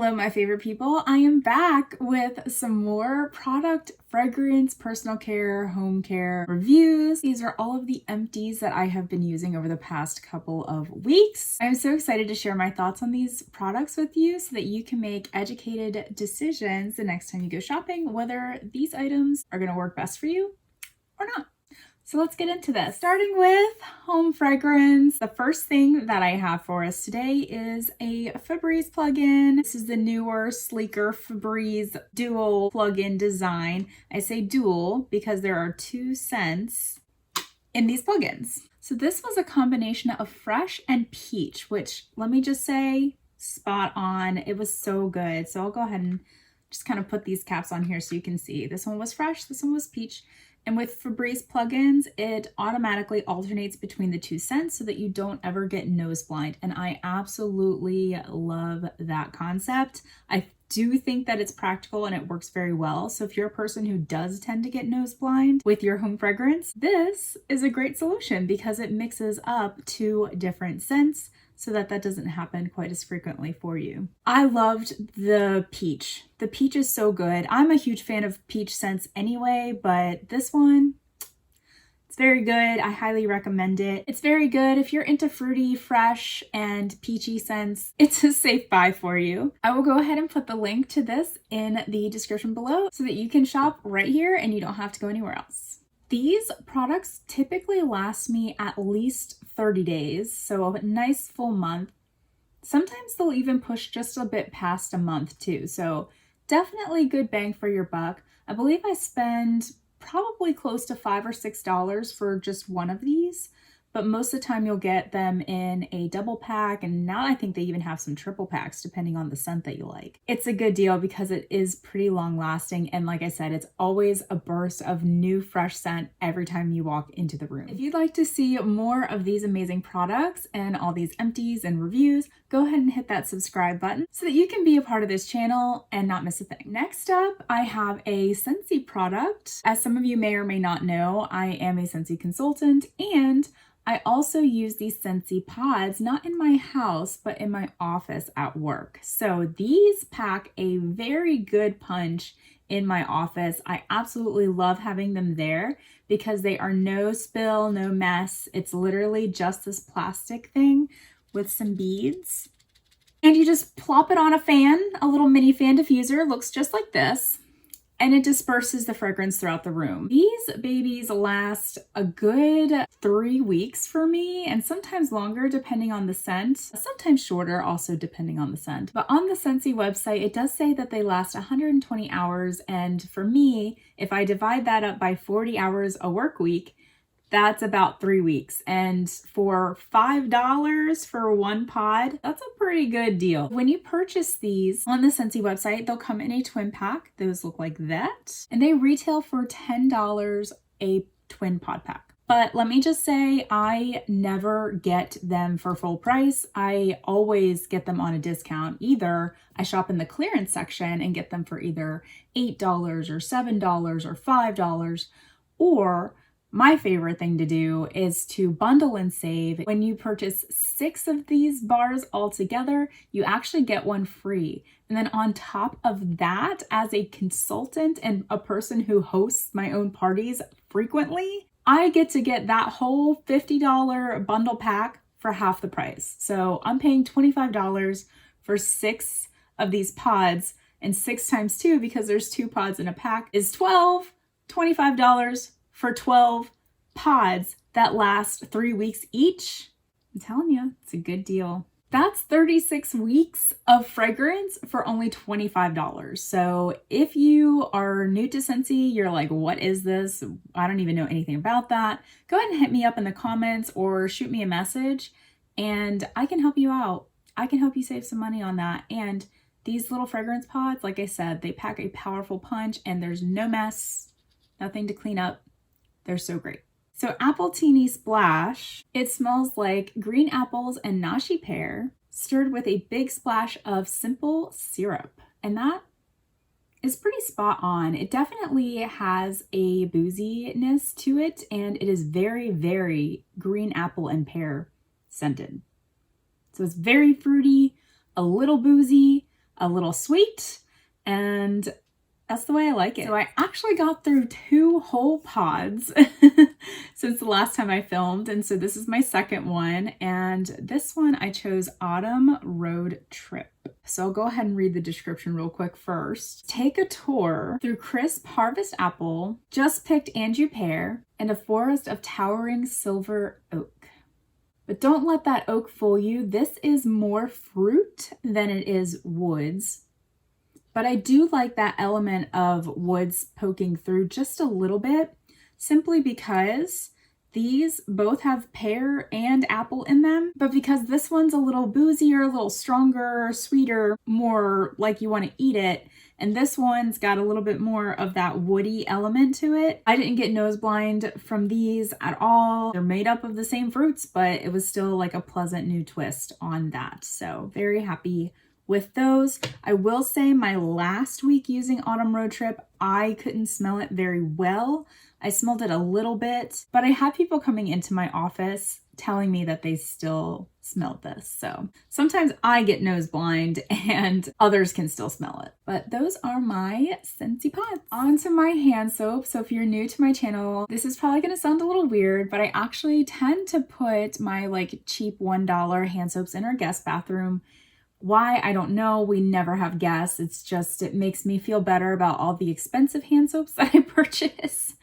Hello, my favorite people. I am back with some more product, fragrance, personal care, home care reviews. These are all of the empties that I have been using over the past couple of weeks. I'm so excited to share my thoughts on these products with you so that you can make educated decisions the next time you go shopping, whether these items are going to work best for you or not. So let's get into this. Starting with home fragrance, the first thing that I have for us today is a Febreze plug-in. This is the newer, sleeker Febreze dual plug-in design. I say dual because there are two scents in these plugins. So this was a combination of fresh and peach, which let me just say, spot on. It was so good. So I'll go ahead and just kind of put these caps on here so you can see. This one was fresh, this one was peach. And with Febreze plugins, it automatically alternates between the two scents so that you don't ever get nose blind. And I absolutely love that concept. I do think that it's practical and it works very well. So if you're a person who does tend to get nose blind with your home fragrance, this is a great solution because it mixes up two different scents so that that doesn't happen quite as frequently for you. I loved the peach. The peach is so good. I'm a huge fan of peach scents anyway, but this one, it's very good. I highly recommend it. It's very good if you're into fruity, fresh, and peachy scents. It's a safe buy for you. I will go ahead and put the link to this in the description below so that you can shop right here and you don't have to go anywhere else. These products typically last me at least 30 days, so a nice full month. Sometimes they'll even push just a bit past a month too, so definitely good bang for your buck. I believe I spend probably close to $5 or $6 for just one of these, but most of the time you'll get them in a double pack, and now I think they even have some triple packs depending on the scent that you like. It's a good deal because it is pretty long lasting, and like I said, it's always a burst of new fresh scent every time you walk into the room. If you'd like to see more of these amazing products and all these empties and reviews, go ahead and hit that subscribe button so that you can be a part of this channel and not miss a thing. Next up, I have a Scentsy product. As some of you may or may not know, I am a Scentsy consultant, and I also use these Scentsy pods, not in my house, but in my office at work. So these pack a very good punch in my office. I absolutely love having them there because they are no spill, no mess. It's literally just this plastic thing with some beads. And you just plop it on a fan, a little mini fan diffuser, looks just like this. And it disperses the fragrance throughout the room. These babies last a good 3 weeks for me, and sometimes longer depending on the scent, sometimes shorter also depending on the scent. But on the Scentsy website, it does say that they last 120 hours, and for me, if I divide that up by 40 hours a work week, that's about 3 weeks. And for $5 for one pod, that's a pretty good deal. When you purchase these on the Scentsy website, they'll come in a twin pack. Those look like that. And they retail for $10 a twin pod pack. But let me just say, I never get them for full price. I always get them on a discount. Either I shop in the clearance section and get them for either $8 or $7 or $5, or my favorite thing to do is to bundle and save. When you purchase 6 of these bars all together, you actually get one free. And then on top of that, as a consultant and a person who hosts my own parties frequently, I get to get that whole $50 bundle pack for half the price. So I'm paying $25 for 6 of these pods, and 6 times 2, because there's 2 pods in a pack, is $25 for 12 pods that last 3 weeks each. I'm telling you, it's a good deal. That's 36 weeks of fragrance for only $25. So if you are new to Scentsy, you're like, what is this? I don't even know anything about that. Go ahead and hit me up in the comments or shoot me a message and I can help you out. I can help you save some money on that. And these little fragrance pods, like I said, they pack a powerful punch and there's no mess, nothing to clean up. They're so great. So Appletini Splash, it smells like green apples and nashi pear stirred with a big splash of simple syrup. And that is pretty spot on. It definitely has a booziness to it, and it is very, very green apple and pear scented. So it's very fruity, a little boozy, a little sweet, and that's the way I like it. So I actually got through 2 whole pods since the last time I filmed. And so this is my second one. And this one I chose Autumn Road Trip. So I'll go ahead and read the description real quick first. Take a tour through crisp harvest apple, just picked Anjou pear, and a forest of towering silver oak. But don't let that oak fool you. This is more fruit than it is woods. But I do like that element of woods poking through just a little bit, simply because these both have pear and apple in them. But because this one's a little boozier, a little stronger, sweeter, more like you want to eat it, and this one's got a little bit more of that woody element to it. I didn't get nose blind from these at all. They're made up of the same fruits, but it was still like a pleasant new twist on that. So very happy with those. I will say my last week using Autumn Road Trip, I couldn't smell it very well. I smelled it a little bit, but I had people coming into my office telling me that they still smelled this. So sometimes I get nose blind and others can still smell it. But those are my Scentsy pods. On to my hand soap. So if you're new to my channel, this is probably going to sound a little weird, but I actually tend to put my like cheap $1 hand soaps in our guest bathroom. Why? I don't know. We never have guests. It's just, it makes me feel better about all the expensive hand soaps that I purchase.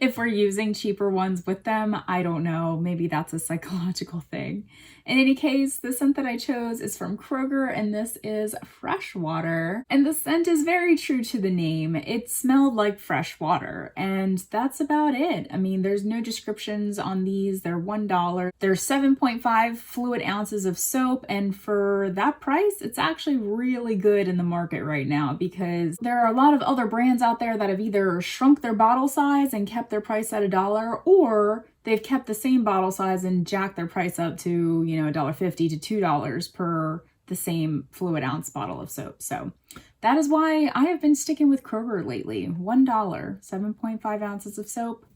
If we're using cheaper ones with them, I don't know. Maybe that's a psychological thing. In any case, the scent that I chose is from Kroger, and this is fresh water. And the scent is very true to the name. It smelled like fresh water, and that's about it. I mean, there's no descriptions on these. They're $1. They're 7.5 fluid ounces of soap, and for that price, it's actually really good in the market right now, because there are a lot of other brands out there that have either shrunk their bottle size and kept their price at $1, or they've kept the same bottle size and jacked their price up to, you know, $1.50 to $2 per the same fluid ounce bottle of soap. So that is why I have been sticking with Kroger lately. $1, 7.5 ounces of soap.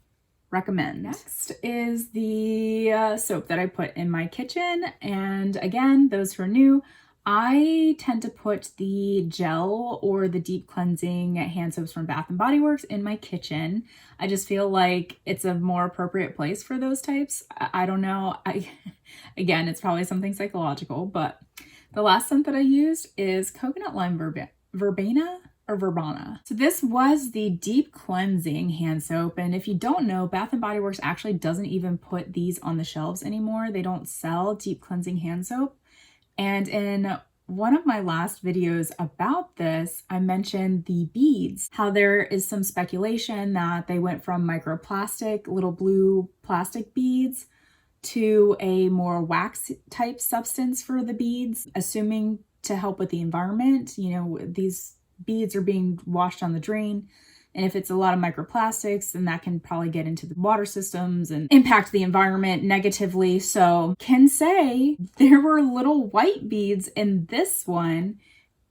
Recommend. Next is the soap that I put in my kitchen. And again, those who are new, I tend to put the gel or the deep cleansing hand soaps from Bath & Body Works in my kitchen. I just feel like it's a more appropriate place for those types. I don't know. Again, it's probably something psychological, but the last scent that I used is Coconut Lime Verbena or Verbena. So this was the deep cleansing hand soap. And if you don't know, Bath & Body Works actually doesn't even put these on the shelves anymore. They don't sell deep cleansing hand soap. And in one of my last videos about this, I mentioned the beads, how there is some speculation that they went from microplastic, little blue plastic beads, to a more wax type substance for the beads, assuming to help with the environment. You know, these beads are being washed on the drain. And if it's a lot of microplastics, then that can probably get into the water systems and impact the environment negatively. So can say there were little white beads in this one,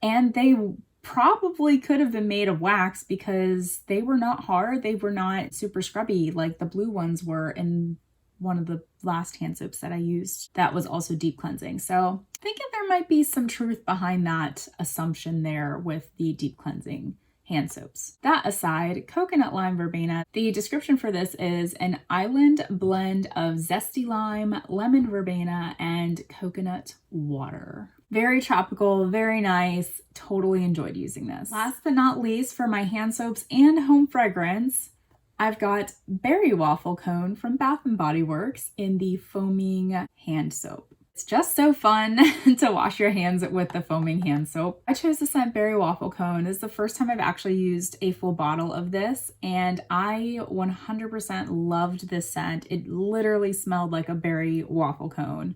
and they probably could have been made of wax because they were not hard. They were not super scrubby like the blue ones were in one of the last hand soaps that I used that was also deep cleansing. So thinking there might be some truth behind that assumption there with the deep cleansing hand soaps. That aside, Coconut Lime Verbena, the description for this is an island blend of zesty lime, lemon verbena, and coconut water. Very tropical, very nice. Totally enjoyed using this. Last but not least, for my hand soaps and home fragrance, I've got Berry Waffle Cone from Bath & Body Works in the foaming hand soap. It's just so fun to wash your hands with the foaming hand soap. I chose the scent Berry Waffle Cone. This is the first time I've actually used a full bottle of this, and I 100% loved this scent. It literally smelled like a berry waffle cone.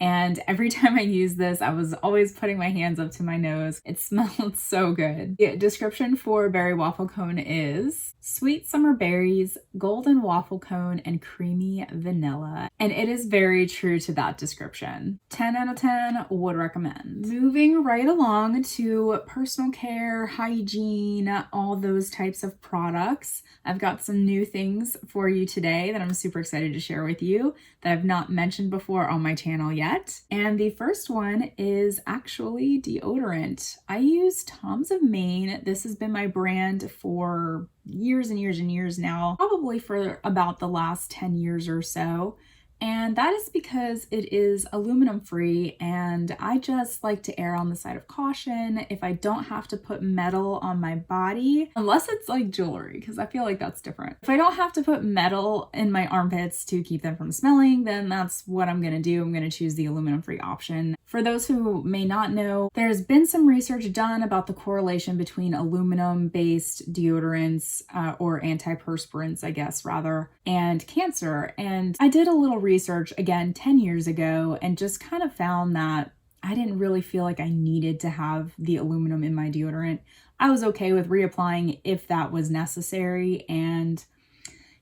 And every time I used this, I was always putting my hands up to my nose. It smelled so good. The description for Berry Waffle Cone is sweet summer berries, golden waffle cone, and creamy vanilla. And it is very true to that description. 10 out of 10 would recommend. Moving right along to personal care, hygiene, all those types of products. I've got some new things for you today that I'm super excited to share with you that I've not mentioned before on my channel yet. yet. And the first one is actually deodorant. I use Tom's of Maine. This has been my brand for years and years and years now, probably for about the last 10 years or so. And that is because it is aluminum free, and I just like to err on the side of caution if I don't have to put metal on my body, unless it's like jewelry, because I feel like that's different. If I don't have to put metal in my armpits to keep them from smelling, then that's what I'm gonna do. I'm gonna choose the aluminum free option. For those who may not know, there's been some research done about the correlation between aluminum-based deodorants or antiperspirants, I guess, rather, and cancer. And I did a little research again 10 years ago and just kind of found that I didn't really feel like I needed to have the aluminum in my deodorant. I was okay with reapplying if that was necessary, and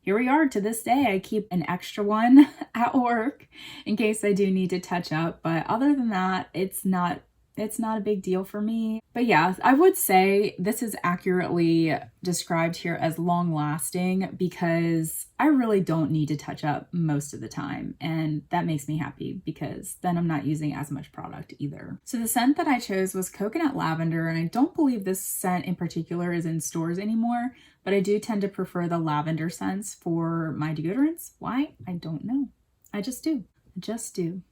here we are to this day. I keep an extra one at work in case I do need to touch up, but other than that, it's not a big deal for me. But yeah, I would say this is accurately described here as long lasting because I really don't need to touch up most of the time. And that makes me happy because then I'm not using as much product either. So the scent that I chose was coconut lavender, and I don't believe this scent in particular is in stores anymore, but I do tend to prefer the lavender scents for my deodorants. Why? I don't know. I just do.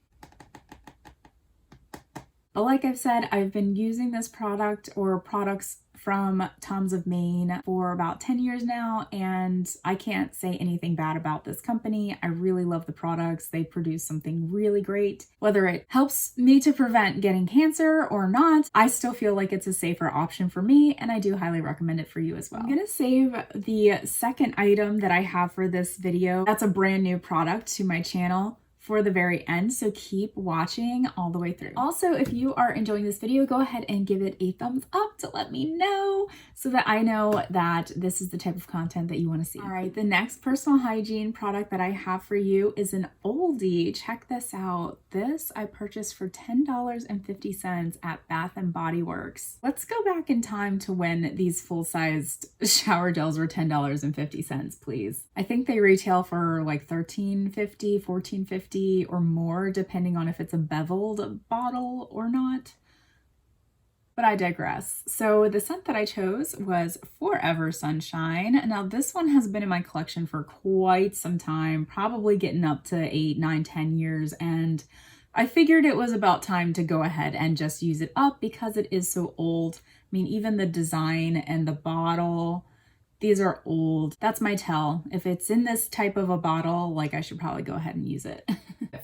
But like I've said, I've been using this product or products from Tom's of Maine for about 10 years now, and I can't say anything bad about this company. I really love the products. They produce something really great. Whether it helps me to prevent getting cancer or not, I still feel like it's a safer option for me, and I do highly recommend it for you as well. I'm gonna save the second item that I have for this video. That's a brand new product to my channel for the very end, so keep watching all the way through. Also, if you are enjoying this video, go ahead and give it a thumbs up to let me know so that I know that this is the type of content that you want to see. All right, the next personal hygiene product that I have for you is an oldie. Check this out. This I purchased for $10.50 at Bath and Body Works. Let's go back in time to when these full-sized shower gels were $10.50, please. I think they retail for like $13.50, $14.50 or more, depending on if it's a beveled bottle or not. But I digress. So the scent that I chose was Forever Sunshine. Now this one has been in my collection for quite some time, probably getting up to 8, 9, 10 years. And I figured it was about time to go ahead and just use it up because it is so old. I mean, even the design and the bottle, these are old. That's my tell. If it's in this type of a bottle, like I should probably go ahead and use it.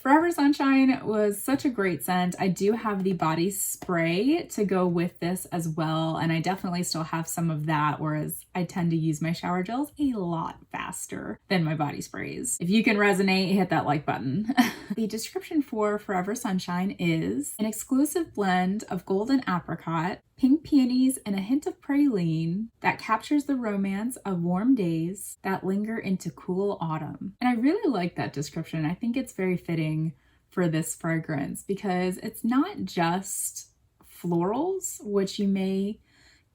Forever Sunshine was such a great scent. I do have the body spray to go with this as well, and I definitely still have some of that, whereas I tend to use my shower gels a lot faster than my body sprays. If you can resonate, hit that like button. The description for Forever Sunshine is an exclusive blend of golden apricot, pink peonies, and a hint of praline that captures the romance of warm days that linger into cool autumn. And I really like that description. I think it's very fitting for this fragrance because it's not just florals, which you may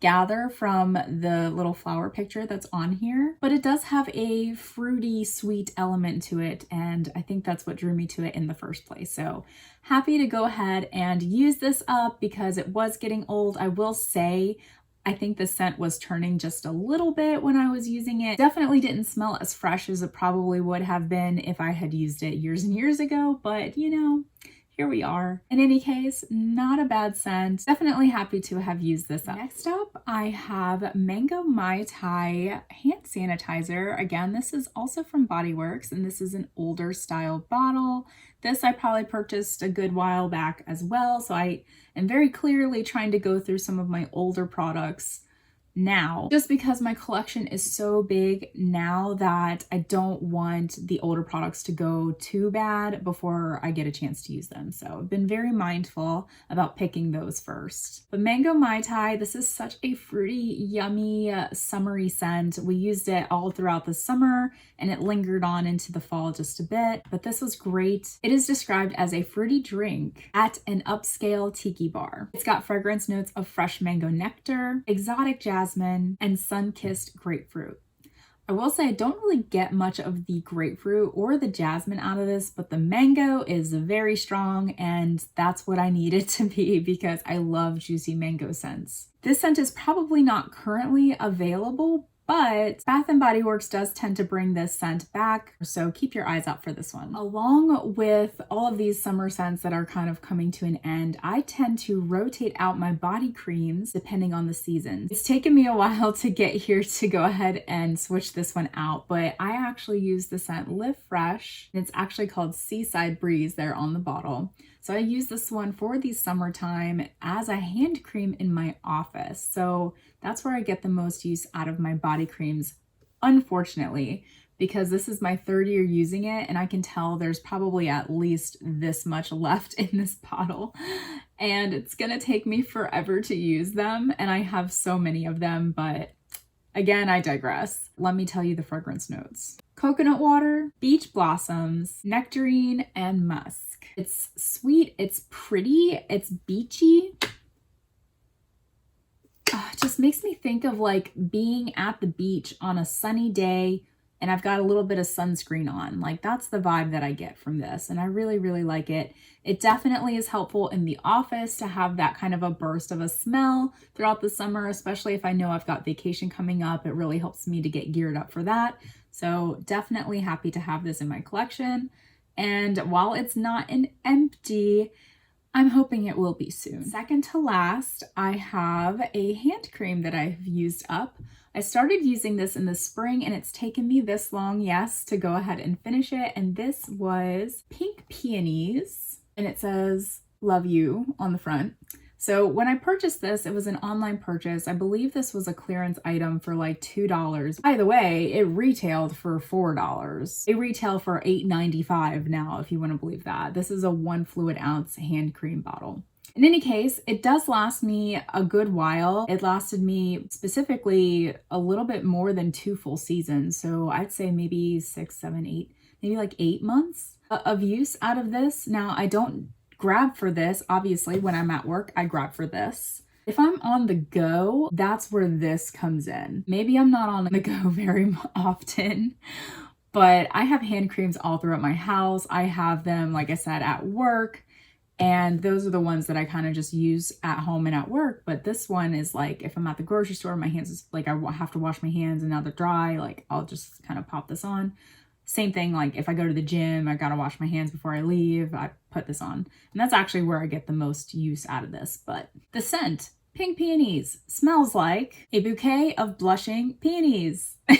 gather from the little flower picture that's on here, but it does have a fruity, sweet element to it, and I think that's what drew me to it in the first place. So happy to go ahead and use this up because it was getting old. I will say I think the scent was turning just a little bit when I was using it. Definitely didn't smell as fresh as it probably would have been if I had used it years and years ago, but you know, here we are. In any case, not a bad scent. Definitely happy to have used this up. Next up, I have Mango Mai Tai hand sanitizer. Again, this is also from Body Works, and this is an older style bottle. This I probably purchased a good while back as well, so I am very clearly trying to go through some of my older products now, just because my collection is so big now that I don't want the older products to go too bad before I get a chance to use them. So I've been very mindful about picking those first. But Mango Mai Tai, this is such a fruity, yummy, summery scent. We used it all throughout the summer and it lingered on into the fall just a bit, but this was great. It is described as a fruity drink at an upscale tiki bar. It's got fragrance notes of fresh mango nectar, exotic jasmine, and sun-kissed grapefruit. I will say I don't really get much of the grapefruit or the jasmine out of this, but the mango is very strong, and that's what I need it to be because I love juicy mango scents. This scent is probably not currently available, but Bath & Body Works does tend to bring this scent back, so keep your eyes out for this one. Along with all of these summer scents that are kind of coming to an end, I tend to rotate out my body creams depending on the season. It's taken me a while to get here to go ahead and switch this one out, but I actually use the scent Live Fresh. It's actually called Seaside Breeze there on the bottle. So I use this one for the summertime as a hand cream in my office. So that's where I get the most use out of my body creams, unfortunately, because this is my third year using it and I can tell there's probably at least this much left in this bottle. And it's gonna take me forever to use them, and I have so many of them, but again, I digress. Let me tell you the fragrance notes. Coconut water, beach blossoms, nectarine, and musk. It's sweet, it's pretty, it's beachy. It just makes me think of like being at the beach on a sunny day and I've got a little bit of sunscreen on. Like that's the vibe that I get from this, and I really, really like it. It definitely is helpful in the office to have that kind of a burst of a smell throughout the summer, especially if I know I've got vacation coming up. It really helps me to get geared up for that. So definitely happy to have this in my collection. And while it's not an empty, I'm hoping it will be soon. Second to last, I have a hand cream that I've used up. I started using this in the spring and it's taken me this long, yes, to go ahead and finish it. And this was Pink Peonies, and it says "Love You" on the front. So when I purchased this, it was an online purchase. I believe this was a clearance item for like $2. By the way, it retailed for $4. They retail for $8.95 now, if you want to believe that. This is a 1 fluid ounce hand cream bottle. In any case, it does last me a good while. It lasted me specifically a little bit more than 2 full seasons. So I'd say maybe 6, 7, 8, maybe like 8 months of use out of this. Now I don't grab for this. Obviously, when I'm at work, I grab for this. If I'm on the go, that's where this comes in. Maybe I'm not on the go very often, but I have hand creams all throughout my house. I have them, like I said, at work, and those are the ones that I kind of just use at home and at work. But this one is like, if I'm at the grocery store, my hands is like, I have to wash my hands and now they're dry, like I'll just kind of pop this on. Same thing, like if I go to the gym, I gotta wash my hands before I leave, I put this on. And that's actually where I get the most use out of this. But the scent, Pink Peonies, smells like a bouquet of blushing peonies. And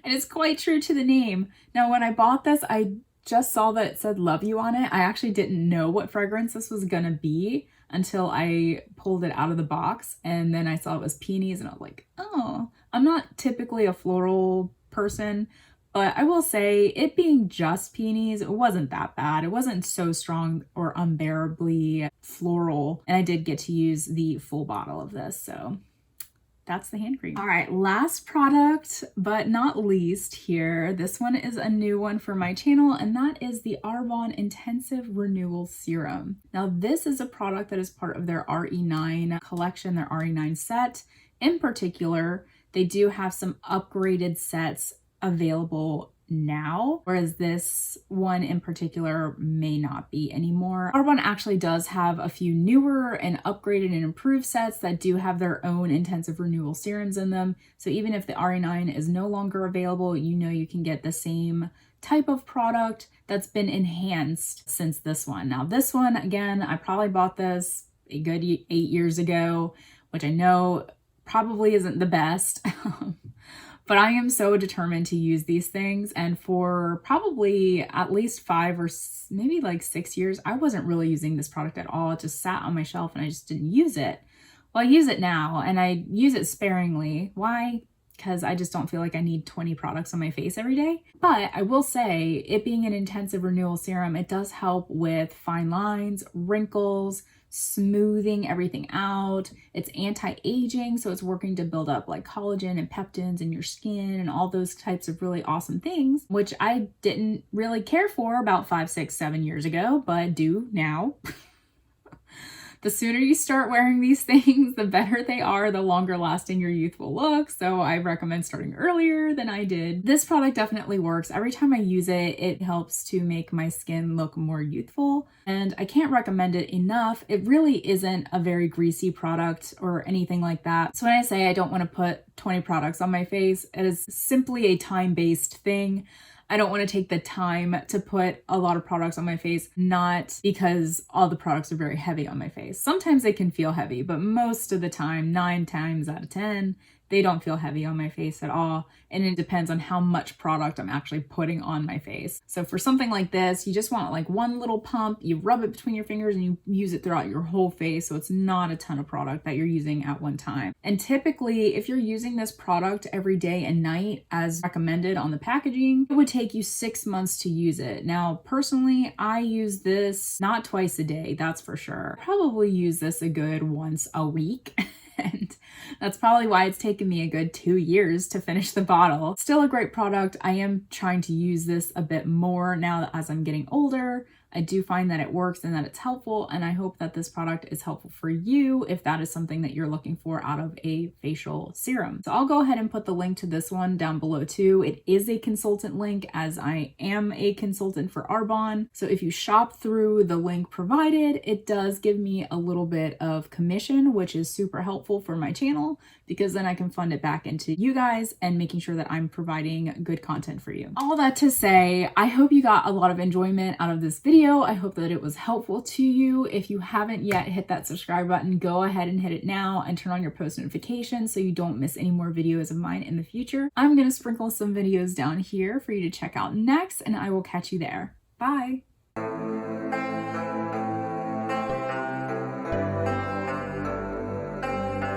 it's quite true to the name. Now, when I bought this, I just saw that it said "Love You" on it. I actually didn't know what fragrance this was gonna be until I pulled it out of the box. And then I saw it was peonies and I was like, oh, I'm not typically a floral person, but I will say, it being just peonies, it wasn't that bad. It wasn't so strong or unbearably floral. And I did get to use the full bottle of this. So that's the hand cream. All right, last product, but not least here. This one is a new one for my channel, and that is the Arbonne Intensive Renewal Serum. Now, this is a product that is part of their RE9 collection, their RE9 set. In particular, they do have some upgraded sets available now, whereas this one in particular may not be anymore. Arbonne actually does have a few newer and upgraded and improved sets that do have their own intensive renewal serums in them. So even if the RE9 is no longer available, you know you can get the same type of product that's been enhanced since this one. Now this one, again, I probably bought this a good 8 years ago, which I know probably isn't the best. But I am so determined to use these things, and for probably at least 5 or maybe like 6 years, I wasn't really using this product at all. It just sat on my shelf and I just didn't use it. Well, I use it now and I use it sparingly. Why? Because I just don't feel like I need 20 products on my face every day. But I will say, it being an intensive renewal serum, it does help with fine lines, wrinkles, smoothing everything out. It's anti-aging, so it's working to build up like collagen and peptins in your skin and all those types of really awesome things, which I didn't really care for about 5, 6, 7 years ago, but do now. The sooner you start wearing these things, the better they are, the longer lasting your youth will look. So I recommend starting earlier than I did. This product definitely works. Every time I use it, it helps to make my skin look more youthful. And I can't recommend it enough. It really isn't a very greasy product or anything like that. So when I say I don't want to put 20 products on my face, it is simply a time-based thing. I don't want to take the time to put a lot of products on my face, not because all the products are very heavy on my face. Sometimes they can feel heavy, but most of the time, 9 times out of 10, they don't feel heavy on my face at all. And it depends on how much product I'm actually putting on my face. So for something like this, you just want like one little pump, you rub it between your fingers and you use it throughout your whole face. So it's not a ton of product that you're using at one time. And typically, if you're using this product every day and night as recommended on the packaging, it would take you 6 months to use it. Now, personally, I use this not twice a day, that's for sure. Probably use this a good once a week. And that's probably why it's taken me a good 2 years to finish the bottle. Still a great product. I am trying to use this a bit more now as I'm getting older. I do find that it works and that it's helpful, and I hope that this product is helpful for you if that is something that you're looking for out of a facial serum. So I'll go ahead and put the link to this one down below too. It is a consultant link, as I am a consultant for Arbonne. So if you shop through the link provided, it does give me a little bit of commission, which is super helpful for my channel, because then I can fund it back into you guys and making sure that I'm providing good content for you. All that to say, I hope you got a lot of enjoyment out of this video. I hope that it was helpful to you. If you haven't yet hit that subscribe button, go ahead and hit it now and turn on your post notifications so you don't miss any more videos of mine in the future. I'm going to sprinkle some videos down here for you to check out next, and I will catch you there. Bye.